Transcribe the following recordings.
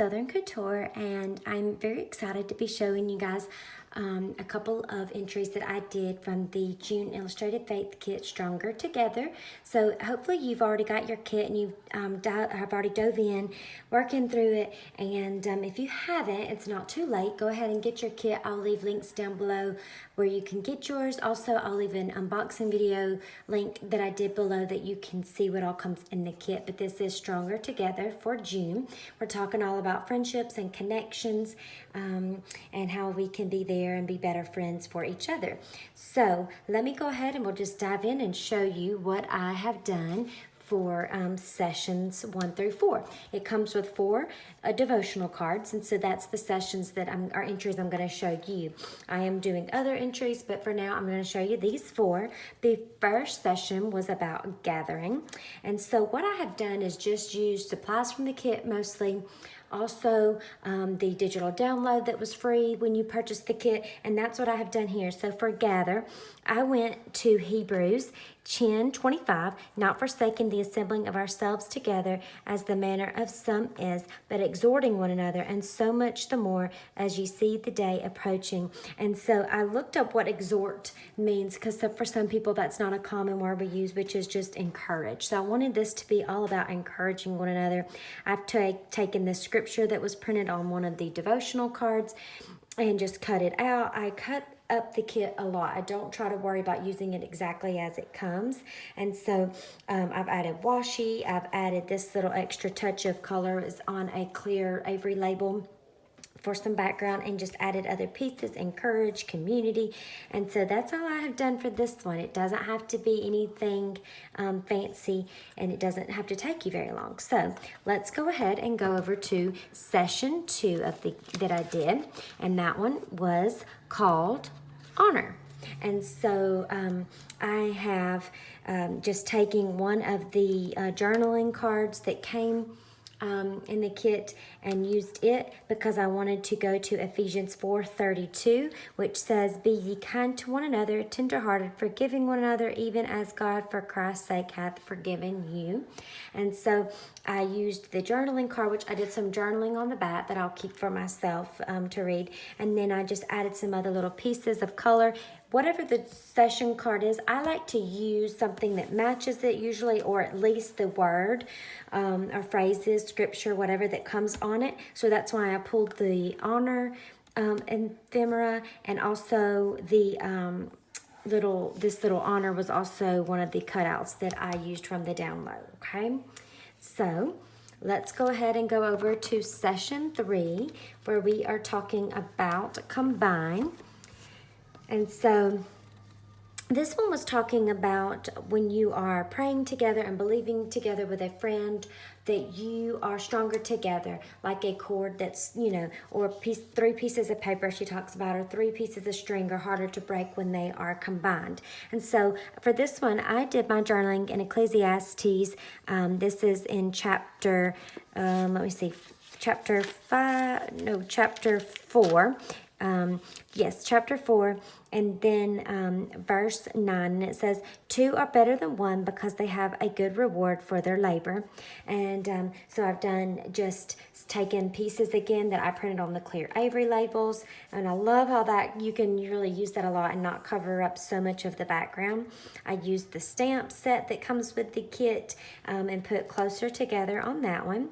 Southern Couture, and I'm very excited to be showing you guys a couple of entries that I did from the June Illustrated Faith Kit, Stronger Together. So hopefully you've already got your kit and you've have already dove in, working through it. And if you haven't, it's not too late. Go ahead and get your kit. I'll leave links down below where you can get yours. Also, I'll leave an unboxing video link that I did below that you can see what all comes in the kit. But this is Stronger Together for June. We're talking all about friendships and connections and how we can be there and be better friends for each other. So let me go ahead and we'll just dive in and show you what I have done for sessions 1 through 4. It comes with 4 devotional cards, and so that's the sessions that our entries I'm going to show you. I am doing other entries, but for now I'm going to show you these 4. The first session was about gathering, and so what I have done is just use supplies from the kit mostly. Also, the digital download that was free when you purchased the kit, and that's what I have done here. So for gather, I went to Hebrews 10:25, not forsaking the assembling of ourselves together as the manner of some is, but exhorting one another, and so much the more as you see the day approaching. And so I looked up what exhort means, because for some people that's not a common word we use, which is just encourage. So I wanted this to be all about encouraging one another. I've taken the scripture that was printed on one of the devotional cards and just cut it out. I cut up the kit a lot. I don't try to worry about using it exactly as it comes. And so I've added washi. I've added this little extra touch of color is on a clear Avery label for some background, and just added other pieces, encourage, community. And so that's all I have done for this one. It doesn't have to be anything fancy, and it doesn't have to take you very long. So let's go ahead and go over to session 2 of that I did, and that one was called Honor. And so I have just taking one of the journaling cards that came in the kit and used it because I wanted to go to Ephesians 4:32, which says, "Be ye kind to one another, tenderhearted, forgiving one another, even as God for Christ's sake hath forgiven you." And so I used the journaling card, which I did some journaling on the back that I'll keep for myself to read. And then I just added some other little pieces of color. Whatever the session card is, I like to use something that matches it usually, or at least the word or phrases, scripture, whatever that comes on it. So that's why I pulled the honor ephemera, and also the this little honor was also one of the cutouts that I used from the download. Okay, so let's go ahead and go over to session 3, where we are talking about combine. And so this one was talking about when you are praying together and believing together with a friend, that you are stronger together, like a cord that's, or 3 pieces of paper she talks about, or 3 pieces of string are harder to break when they are combined. And so for this one, I did my journaling in Ecclesiastes. This is in chapter, chapter 4. Chapter 4, and then verse 9, and it says, 2 are better than 1 because they have a good reward for their labor. And so I've done just taken pieces again that I printed on the clear Avery labels, and I love how that you can really use that a lot and not cover up so much of the background. I used the stamp set that comes with the kit and put closer together on that one.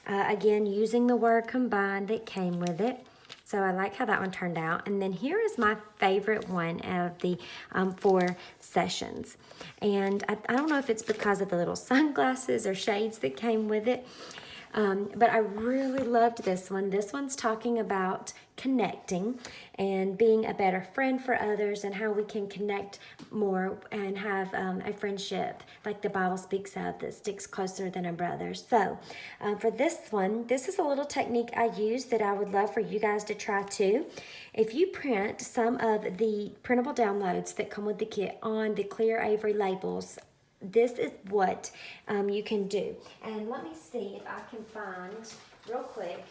Again, using the word combined that came with it. So I like how that one turned out. And then here is my favorite one out of the 4 sessions. And I don't know if it's because of the little sunglasses or shades that came with it, but I really loved this one. This one's talking about connecting and being a better friend for others, and how we can connect more and have a friendship like the Bible speaks of that sticks closer than a brother. So for this one, this is a little technique I use that I would love for you guys to try too. If you print some of the printable downloads that come with the kit on the clear Avery labels, this is what you can do. And let me see if I can find real quick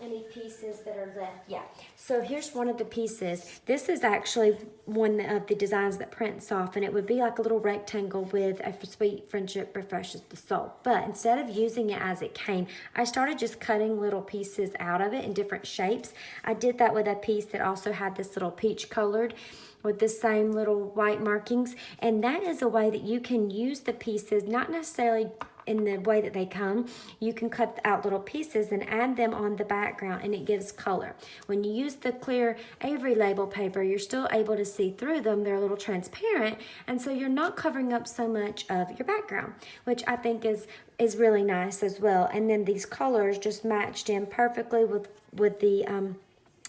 any pieces that are left. Yeah, so here's one of the pieces. This is actually one of the designs that prints off, and it would be like a little rectangle with a sweet friendship refreshes the soul. But instead of using it as it came, I started just cutting little pieces out of it in different shapes. I did that with a piece that also had this little peach colored with the same little white markings, and that is a way that you can use the pieces, not necessarily in the way that they come. You can cut out little pieces and add them on the background, and it gives color. When you use the clear Avery label paper, you're still able to see through them. They're a little transparent, and so you're not covering up so much of your background, which I think is really nice as well. And then these colors just matched in perfectly with the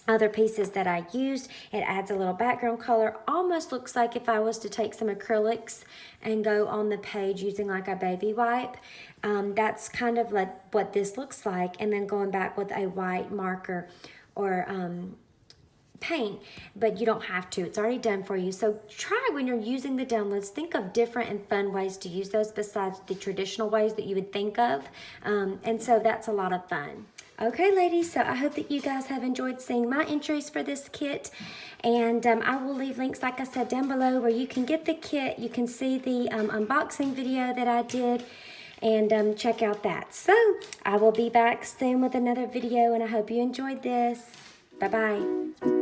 other pieces that I used. It adds a little background color. Almost looks like if I was to take some acrylics and go on the page using like a baby wipe. That's kind of like what this looks like. And then going back with a white marker or paint, but you don't have to. It's already done for you. So try when you're using the downloads, think of different and fun ways to use those besides the traditional ways that you would think of. And so that's a lot of fun. Okay, ladies, so I hope that you guys have enjoyed seeing my entries for this kit. And I will leave links, like I said, down below where you can get the kit. You can see the unboxing video that I did and check out that. So I will be back soon with another video, and I hope you enjoyed this. Bye-bye.